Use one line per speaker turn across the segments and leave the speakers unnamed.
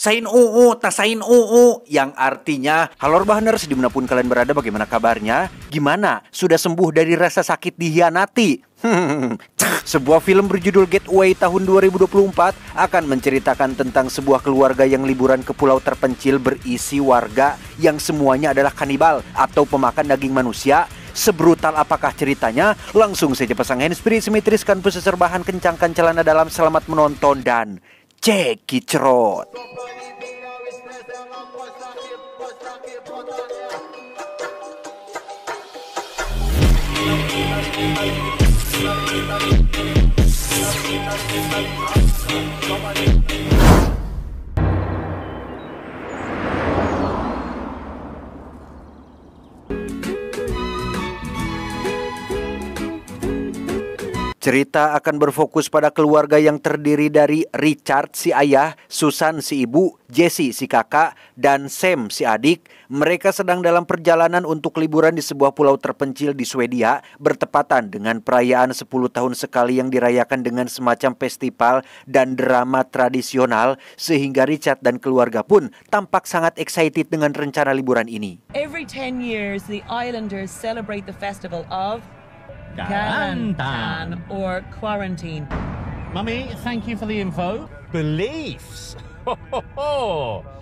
Sain UU, tasain UU, yang artinya, halo Rebahaners, dimanapun kalian berada, bagaimana kabarnya? Gimana? Sudah sembuh dari rasa sakit dihianati? Sebuah film berjudul Getaway tahun 2024 akan menceritakan tentang sebuah keluarga yang liburan ke pulau terpencil berisi warga yang semuanya adalah kanibal atau pemakan daging manusia. Sebrutal apakah ceritanya? Langsung saja pasang handsfree, simetriskan pusat rebahan, kencangkan celana dalam, selamat menonton dan cekicrot. Cerita akan berfokus pada keluarga yang terdiri dari Richard si ayah, Susan si ibu, Jessie si kakak, dan Sam si adik. Mereka sedang dalam perjalanan untuk liburan di sebuah pulau terpencil di Swedia, bertepatan dengan perayaan 10 tahun sekali yang dirayakan dengan semacam festival dan drama tradisional, sehingga Richard dan keluarga pun tampak sangat excited dengan rencana liburan ini.
Every 10 years, the islanders celebrate the festival of
Karantan
or quarantine.
Mummy, thank you for the info. Beliefs.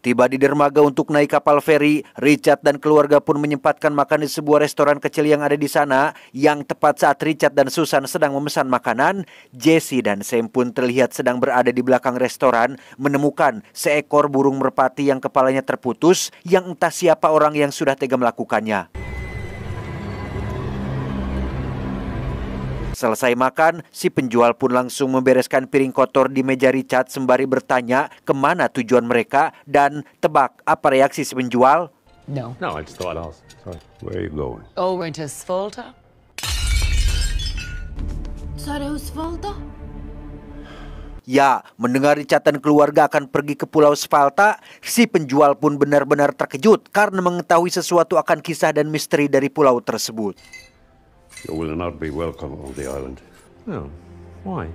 Tiba di dermaga untuk naik kapal feri, Richard dan keluarga pun menyempatkan makan di sebuah restoran kecil yang ada di sana. Yang tepat saat Richard dan Susan sedang memesan makanan, Jessie dan Sam pun terlihat sedang berada di belakang restoran, menemukan seekor burung merpati yang kepalanya terputus, yang entah siapa orang yang sudah tega melakukannya. Selesai makan, si penjual pun langsung membereskan piring kotor di meja Richard sembari bertanya kemana tujuan mereka, dan tebak apa reaksi si penjual?
No.
No, I just thought I'll... Sorry, where are you going?
Over into Svolta.
Svolta?
Ya, mendengar Richard dan keluarga akan pergi ke Pulau Svalta, si penjual pun benar-benar terkejut karena mengetahui sesuatu akan kisah dan misteri dari pulau tersebut.
You will not be welcome on the island. No, why?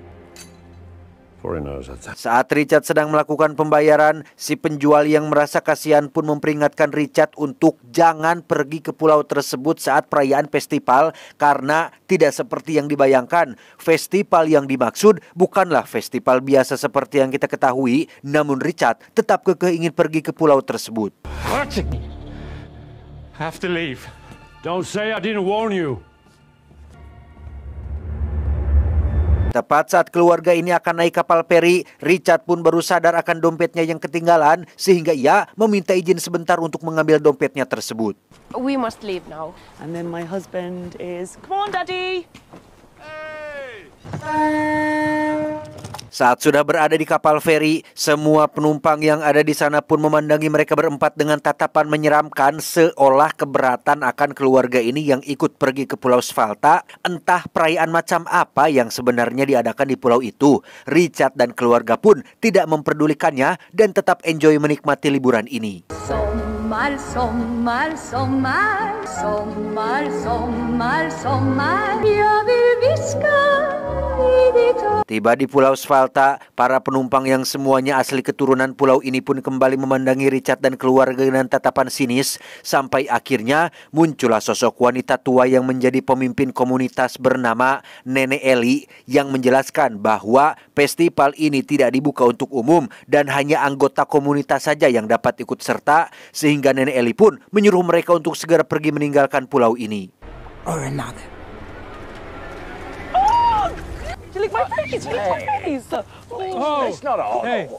Foreigners at that.
Saat Richard sedang melakukan pembayaran, si penjual yang merasa kasihan pun memperingatkan Richard untuk jangan pergi ke pulau tersebut saat perayaan festival, karena tidak seperti yang dibayangkan. Festival yang dimaksud bukanlah festival biasa seperti yang kita ketahui, namun Richard tetap kekeh ingin pergi ke pulau tersebut.
Have to leave. Don't say I didn't warn you.
Tepat saat keluarga ini akan naik kapal feri, Richard pun baru sadar akan dompetnya yang ketinggalan, sehingga ia meminta izin sebentar untuk mengambil dompetnya tersebut.
We must leave now.
And then my husband is, come on, Daddy.
Saat sudah berada di kapal feri, semua penumpang yang ada di sana pun memandangi mereka berempat dengan tatapan menyeramkan, seolah keberatan akan keluarga ini yang ikut pergi ke Pulau Svalta. Entah perayaan macam apa yang sebenarnya diadakan di pulau itu. Richard dan keluarga pun tidak memperdulikannya dan tetap enjoy menikmati liburan ini.
Sommar, sommar, sommar, sommar, sommar, sommar. Jag vill viska i ditt öra.
Tiba di Pulau Svalta, para penumpang yang semuanya asli keturunan pulau ini pun kembali memandangi Richard dan keluarga dengan tatapan sinis, sampai akhirnya muncullah sosok wanita tua yang menjadi pemimpin komunitas bernama Nenek Eli, yang menjelaskan bahwa festival ini tidak dibuka untuk umum dan hanya anggota komunitas saja yang dapat ikut serta, sehingga Nenek Eli pun menyuruh mereka untuk segera pergi meninggalkan pulau ini.
Or another.
You lick my face, you lick my face.
It's not all.
Hey.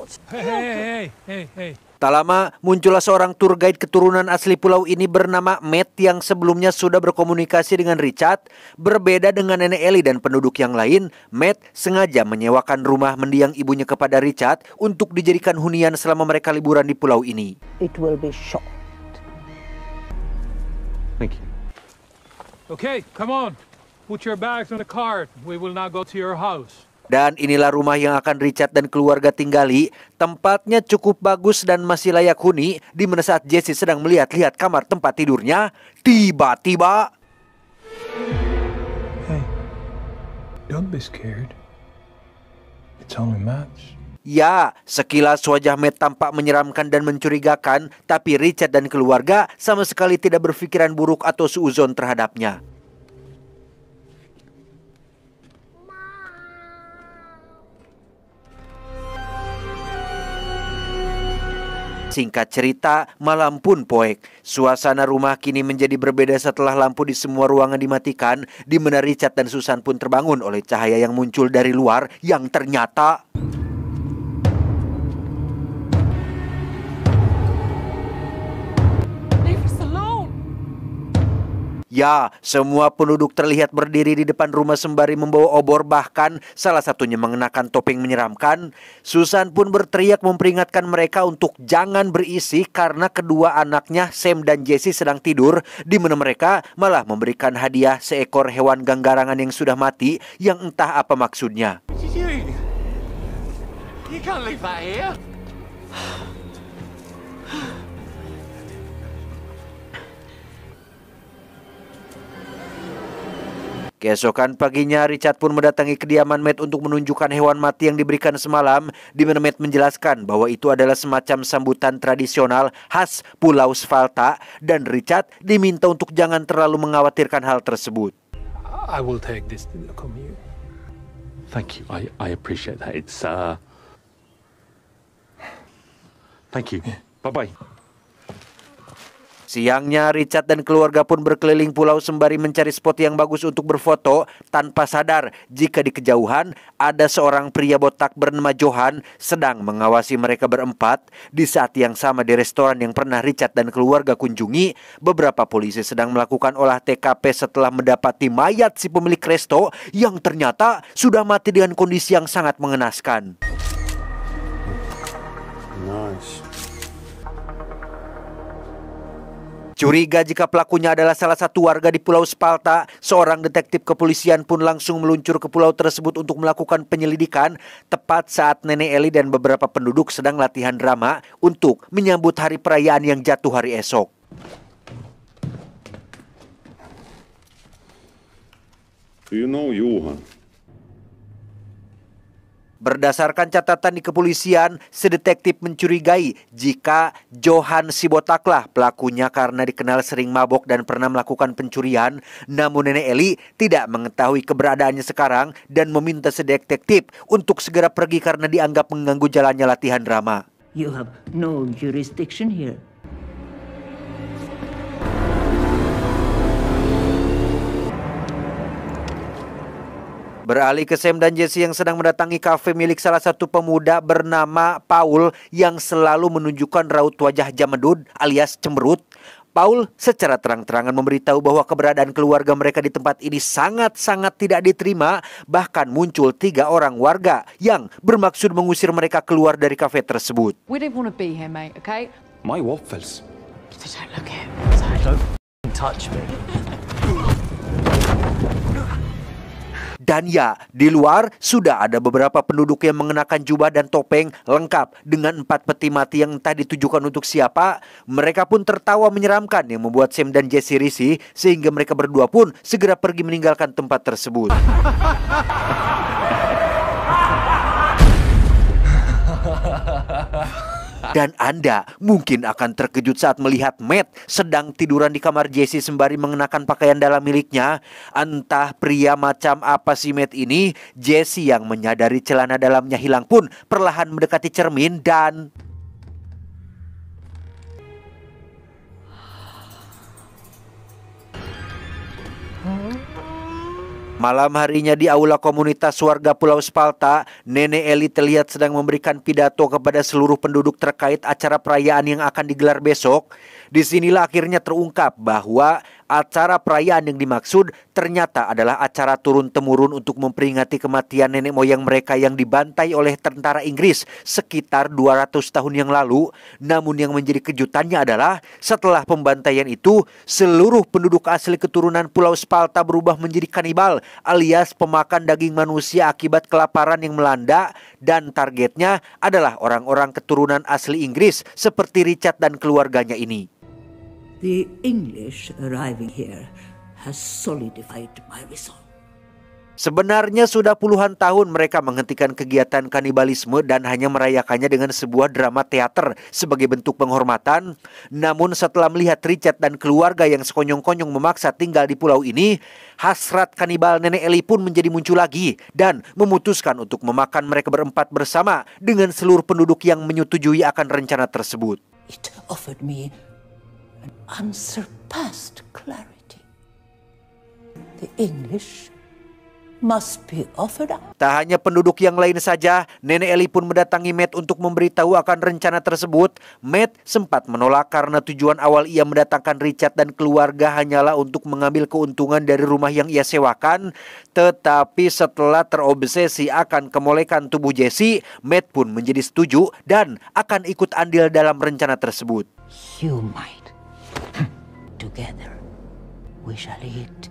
Tak lama muncullah seorang tour guide keturunan asli pulau ini bernama Matt, yang sebelumnya sudah berkomunikasi dengan Richard. Berbeda dengan Nenek Eli dan penduduk yang lain, Matt sengaja menyewakan rumah mendiang ibunya kepada Richard untuk dijadikan hunian selama mereka liburan di pulau ini.
It will be short.
Thank you.
Okay, come on. Put your bags on the cart. We will now go to your house.
Dan inilah rumah yang akan Richard dan keluarga tinggali. Tempatnya cukup bagus dan masih layak huni, di mana saat Jessie sedang melihat-lihat kamar tempat tidurnya, tiba-tiba...
Hey, don't be scared. It's only Matt.
Ya, sekilas wajah Matt tampak menyeramkan dan mencurigakan, tapi Richard dan keluarga sama sekali tidak berpikiran buruk atau suuzon terhadapnya. Singkat cerita, malam pun poek. Suasana rumah kini menjadi berbeda setelah lampu di semua ruangan dimatikan, di mana Richard dan Susan pun terbangun oleh cahaya yang muncul dari luar yang ternyata... Ya, semua penduduk terlihat berdiri di depan rumah sembari membawa obor, bahkan salah satunya mengenakan topeng menyeramkan. Susan pun berteriak memperingatkan mereka untuk jangan berisi karena kedua anaknya Sam dan Jesse sedang tidur, di mana mereka malah memberikan hadiah seekor hewan ganggarangan yang sudah mati yang entah apa maksudnya.
You can't leave that here.
Keesokan paginya, Richard pun mendatangi kediaman Matt untuk menunjukkan hewan mati yang diberikan semalam, di mana Matt menjelaskan bahwa itu adalah semacam sambutan tradisional khas Pulau Spalta, dan Richard diminta untuk jangan terlalu mengkhawatirkan hal tersebut.
I will take this to the commune.
Thank you. I appreciate that. It's Thank you. Bye-bye.
Siangnya, Richard dan keluarga pun berkeliling pulau sembari mencari spot yang bagus untuk berfoto, tanpa sadar jika di kejauhan ada seorang pria botak bernama Johan sedang mengawasi mereka berempat. Di saat yang sama di restoran yang pernah Richard dan keluarga kunjungi, beberapa polisi sedang melakukan olah TKP setelah mendapati mayat si pemilik resto yang ternyata sudah mati dengan kondisi yang sangat mengenaskan.
Nice.
Curiga jika pelakunya adalah salah satu warga di Pulau Spalta, seorang detektif kepolisian pun langsung meluncur ke pulau tersebut untuk melakukan penyelidikan, tepat saat Nenek Ellie dan beberapa penduduk sedang latihan drama untuk menyambut hari perayaan yang jatuh hari esok.
Do you know Johan?
Berdasarkan catatan di kepolisian, si detektif mencurigai jika Johan si botaklah pelakunya karena dikenal sering mabok dan pernah melakukan pencurian. Namun Nenek Ellie tidak mengetahui keberadaannya sekarang dan meminta si detektif untuk segera pergi karena dianggap mengganggu jalannya latihan drama.
You have no jurisdiction here.
Beralih ke Sam dan Jesse yang sedang mendatangi kafe milik salah satu pemuda bernama Paul yang selalu menunjukkan raut wajah jamedud alias cemberut. Paul secara terang-terangan memberitahu bahwa keberadaan keluarga mereka di tempat ini sangat-sangat tidak diterima. Bahkan muncul 3 orang warga yang bermaksud mengusir mereka keluar dari kafe tersebut.
We don't want to be here, mate, okay?
My waffles.
Don't look at him.
Don't touch me.
Dan ya, di luar sudah ada beberapa penduduk yang mengenakan jubah dan topeng lengkap dengan 4 peti mati yang entah ditujukan untuk siapa. Mereka pun tertawa menyeramkan yang membuat Sam dan Jesse risih, sehingga mereka berdua pun segera pergi meninggalkan tempat tersebut. Dan Anda mungkin akan terkejut saat melihat Matt sedang tiduran di kamar Jesse sembari mengenakan pakaian dalam miliknya. Entah pria macam apa si Matt ini, Jesse yang menyadari celana dalamnya hilang pun perlahan mendekati cermin dan... Malam harinya di aula komunitas warga Pulau Spalta, Nenek Ellie terlihat sedang memberikan pidato kepada seluruh penduduk terkait acara perayaan yang akan digelar besok. Disinilah akhirnya terungkap bahwa acara perayaan yang dimaksud ternyata adalah acara turun-temurun untuk memperingati kematian nenek moyang mereka yang dibantai oleh tentara Inggris sekitar 200 tahun yang lalu. Namun yang menjadi kejutannya adalah setelah pembantaian itu, seluruh penduduk asli keturunan Pulau Spalta berubah menjadi kanibal alias pemakan daging manusia akibat kelaparan yang melanda, dan targetnya adalah orang-orang keturunan asli Inggris seperti Richard dan keluarganya ini.
The English arriving here has solidified my resolve.
Sebenarnya sudah puluhan tahun mereka menghentikan kegiatan kanibalisme dan hanya merayakannya dengan sebuah drama teater sebagai bentuk penghormatan. Namun setelah melihat Richard dan keluarga yang sekonyong-konyong memaksa tinggal di pulau ini, hasrat kanibal Nenek Ellie pun menjadi muncul lagi dan memutuskan untuk memakan mereka berempat bersama dengan seluruh penduduk yang menyetujui akan rencana tersebut.
It offered me an unsurpassed clarity. The English must be offered up.
Tak hanya penduduk yang lain saja, Nenek Ellie pun mendatangi Matt untuk memberitahu akan rencana tersebut. Matt sempat menolak karena tujuan awal ia mendatangkan Richard dan keluarga hanyalah untuk mengambil keuntungan dari rumah yang ia sewakan. Tetapi setelah terobsesi akan kemolekan tubuh Jesse, Matt pun menjadi setuju dan akan ikut andil dalam rencana tersebut.
You might. Together, we shall eat.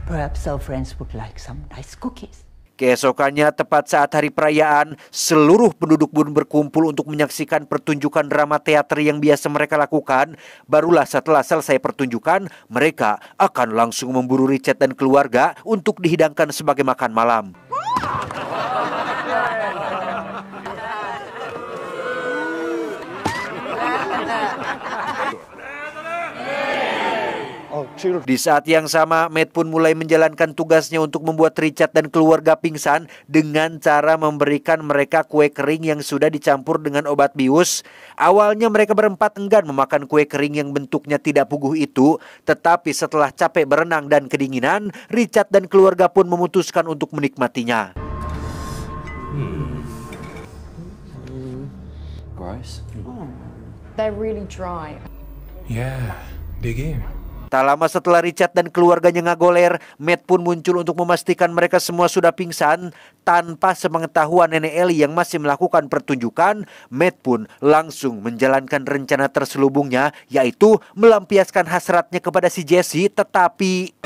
Perhaps our friends would like some nice cookies.
Keesokannya, tepat saat hari perayaan, seluruh penduduk pun berkumpul untuk menyaksikan pertunjukan drama teater yang biasa mereka lakukan. Barulah setelah selesai pertunjukan, mereka akan langsung memburu Richard dan keluarga untuk dihidangkan sebagai makan malam. Di saat yang sama, Matt pun mulai menjalankan tugasnya untuk membuat Richard dan keluarga pingsan dengan cara memberikan mereka kue kering yang sudah dicampur dengan obat bius. Awalnya mereka berempat enggan memakan kue kering yang bentuknya tidak puguh itu, tetapi setelah capek berenang dan kedinginan, Richard dan keluarga pun memutuskan untuk menikmatinya.
Gross.
They're really dry.
Yeah, dig in.
Tak lama setelah Richard dan keluarganya ngagoler, Matt pun muncul untuk memastikan mereka semua sudah pingsan. Tanpa sepengetahuan Nenek Ellie yang masih melakukan pertunjukan, Matt pun langsung menjalankan rencana terselubungnya, yaitu melampiaskan hasratnya kepada si Jesse. Tetapi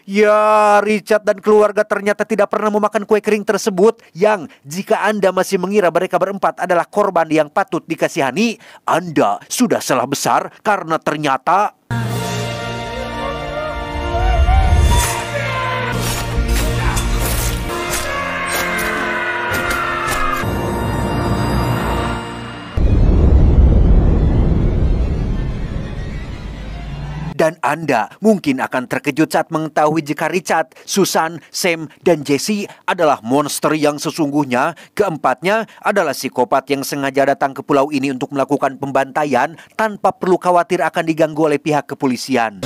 ya, Richard dan keluarga ternyata tidak pernah memakan kue kering tersebut, yang jika Anda masih mengira mereka berempat adalah korban yang patut dikasihani, Anda sudah salah besar karena ternyata dan Anda mungkin akan terkejut saat mengetahui jika Richard, Susan, Sam, dan Jesse adalah monster yang sesungguhnya. Keempatnya adalah psikopat yang sengaja datang ke pulau ini untuk melakukan pembantaian tanpa perlu khawatir akan diganggu oleh pihak kepolisian.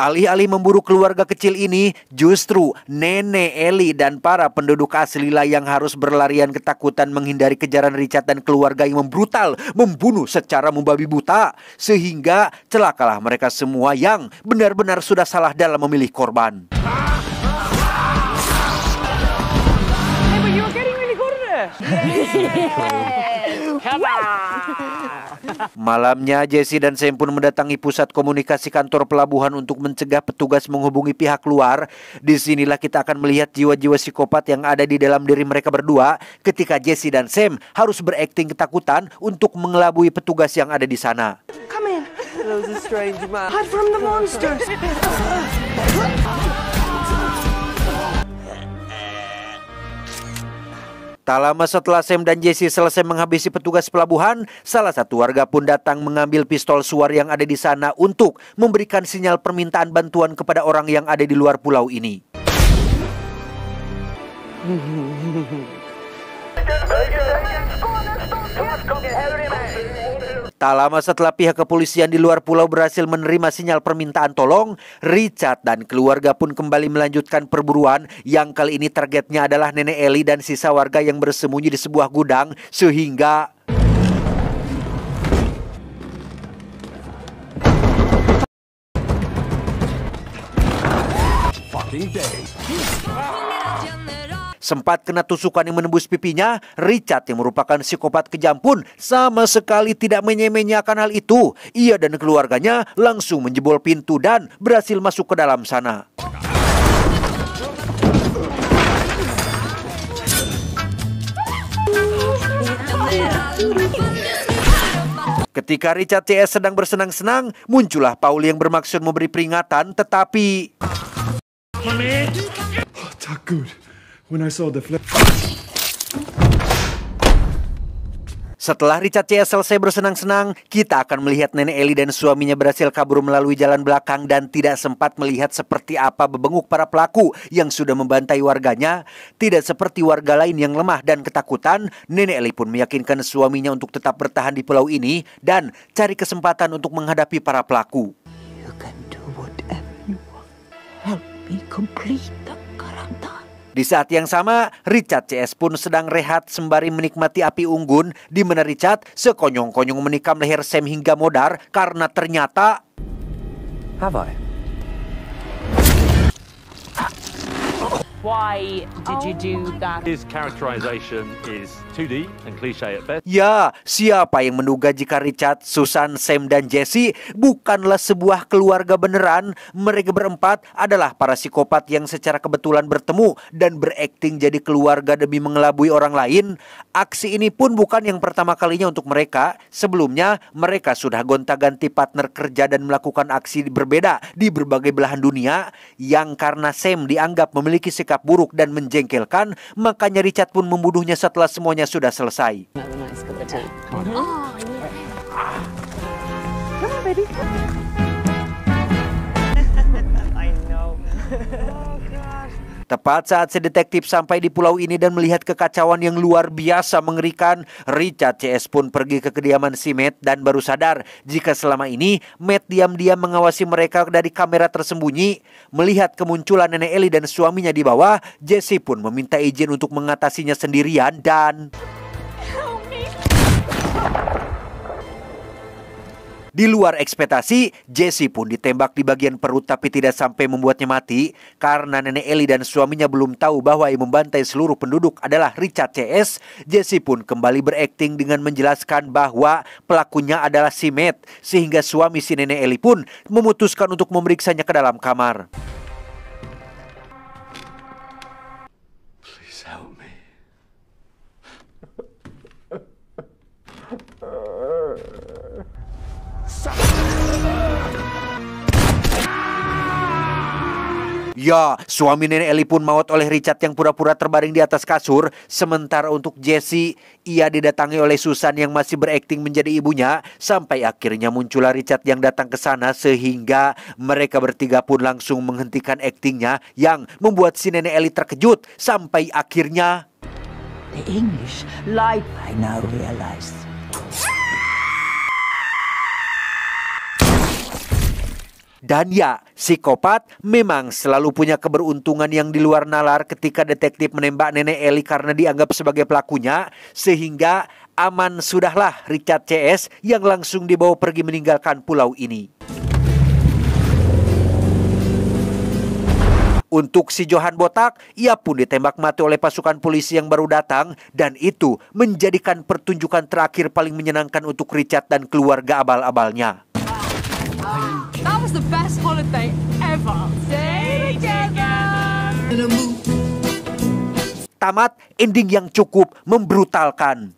Alih-alih memburu keluarga kecil ini, justru Nenek Ellie dan para penduduk aslilah yang harus berlarian ketakutan menghindari kejaran Richard dan keluarga yang membrutal, membunuh secara membabi buta. Sehingga celakalah mereka semua yang benar-benar sudah salah dalam memilih korban.
Hey, but you're getting really good at it. Come on.
Malamnya, Jesse dan Sam pun mendatangi pusat komunikasi kantor pelabuhan untuk mencegah petugas menghubungi pihak luar. Disinilah kita akan melihat jiwa-jiwa psikopat yang ada di dalam diri mereka berdua ketika Jesse dan Sam harus berakting ketakutan untuk mengelabui petugas yang ada di sana.
Come in. There's a strange man. Hide from the monsters.
Tak lama setelah Sam dan Jesse selesai menghabisi petugas pelabuhan, salah satu warga pun datang mengambil pistol suar yang ada di sana untuk memberikan sinyal permintaan bantuan kepada orang yang ada di luar pulau ini. Tak lama setelah pihak kepolisian di luar pulau berhasil menerima sinyal permintaan tolong, Richard dan keluarga pun kembali melanjutkan perburuan yang kali ini targetnya adalah Nenek Ellie dan sisa warga yang bersembunyi di sebuah gudang. Sehingga Sempat kena tusukan yang menembus pipinya, Richard yang merupakan psikopat kejam pun sama sekali tidak menye-menyakan hal itu. Ia dan keluarganya langsung menjebol pintu dan berhasil masuk ke dalam sana. Ketika Richard CS sedang bersenang-senang, muncullah Paul yang bermaksud memberi peringatan, tetapi
Not good. When I saw the flip.
setelah Richard CS selesai bersenang-senang, kita akan melihat nenek Ellie dan suaminya berhasil kabur melalui jalan belakang dan tidak sempat melihat seperti apa bebenguk para pelaku yang sudah membantai warganya. Tidak seperti warga lain yang lemah dan ketakutan, nenek Ellie pun meyakinkan suaminya untuk tetap bertahan di pulau ini dan cari kesempatan untuk menghadapi para pelaku.
You can do whatever you want. Help me complete the character.
Di saat yang sama, Richard CS pun sedang rehat sembari menikmati api unggun, di mana Richard sekonyong-konyong menikam leher Sam hingga modar karena ternyata
Why did you do that?
His characterization is 2D and cliche at best.
Ya, siapa yang menduga jika Richard, Susan, Sam, dan Jesse bukanlah sebuah keluarga beneran? Mereka berempat adalah para psikopat yang secara kebetulan bertemu dan berakting jadi keluarga demi mengelabui orang lain. Aksi ini pun bukan yang pertama kalinya untuk mereka. Sebelumnya, mereka sudah gonta-ganti partner kerja dan melakukan aksi berbeda di berbagai belahan dunia. Yang karena Sam dianggap memiliki sikap buruk dan menjengkelkan, makanya Richard pun membunuhnya setelah semuanya sudah selesai. Tepat saat si detektif sampai di pulau ini dan melihat kekacauan yang luar biasa mengerikan, Richard CS pun pergi ke kediaman si Matt dan baru sadar jika selama ini Matt diam-diam mengawasi mereka dari kamera tersembunyi. Melihat kemunculan nenek Ellie dan suaminya di bawah, Jesse pun meminta izin untuk mengatasinya sendirian dan di luar ekspektasi, Jesse pun ditembak di bagian perut tapi tidak sampai membuatnya mati. Karena nenek Ellie dan suaminya belum tahu bahwa yang membantai seluruh penduduk adalah Richard CS, Jesse pun kembali berakting dengan menjelaskan bahwa pelakunya adalah si Matt. Sehingga suami si nenek Ellie pun memutuskan untuk memeriksanya ke dalam kamar.
Please help me.
Ya, suami nenek Ellie pun maut oleh Richard yang pura-pura terbaring di atas kasur. Sementara untuk Jesse, ia didatangi oleh Susan yang masih berakting menjadi ibunya. Sampai akhirnya muncullah Richard yang datang ke sana sehingga mereka bertiga pun langsung menghentikan aktingnya yang membuat si nenek Ellie terkejut. Sampai akhirnya
The English lied. I now realize.
Dan ya, psikopat memang selalu punya keberuntungan yang di luar nalar ketika detektif menembak nenek Ellie karena dianggap sebagai pelakunya. Sehingga aman sudahlah Richard CS yang langsung dibawa pergi meninggalkan pulau ini. Untuk si Johan botak, ia pun ditembak mati oleh pasukan polisi yang baru datang. Dan itu menjadikan pertunjukan terakhir paling menyenangkan untuk Richard dan keluarga abal-abalnya.
That was the best holiday ever. Stay together.
Tamat ending yang cukup membrutalkan.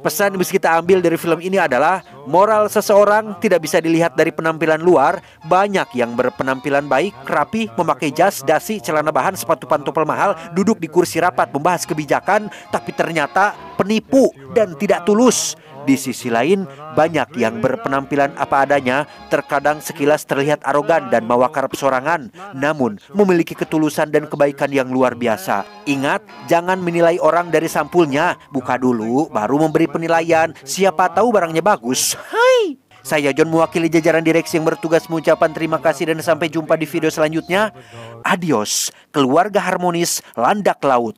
Pesan yang bisa kita ambil dari film ini adalah moral seseorang tidak bisa dilihat dari penampilan luar. Banyak yang berpenampilan baik, rapi, memakai jas, dasi, celana bahan, sepatu pantopel mahal, duduk di kursi rapat membahas kebijakan, tapi ternyata penipu dan tidak tulus. Di sisi lain, banyak yang berpenampilan apa adanya, terkadang sekilas terlihat arogan dan mawakar pesorangan, namun memiliki ketulusan dan kebaikan yang luar biasa. Ingat, jangan menilai orang dari sampulnya, buka dulu, baru memberi penilaian. Siapa tahu barangnya bagus. Hai! Saya John mewakili jajaran direksi yang bertugas mengucapkan terima kasih dan sampai jumpa di video selanjutnya. Adios, keluarga harmonis landak laut.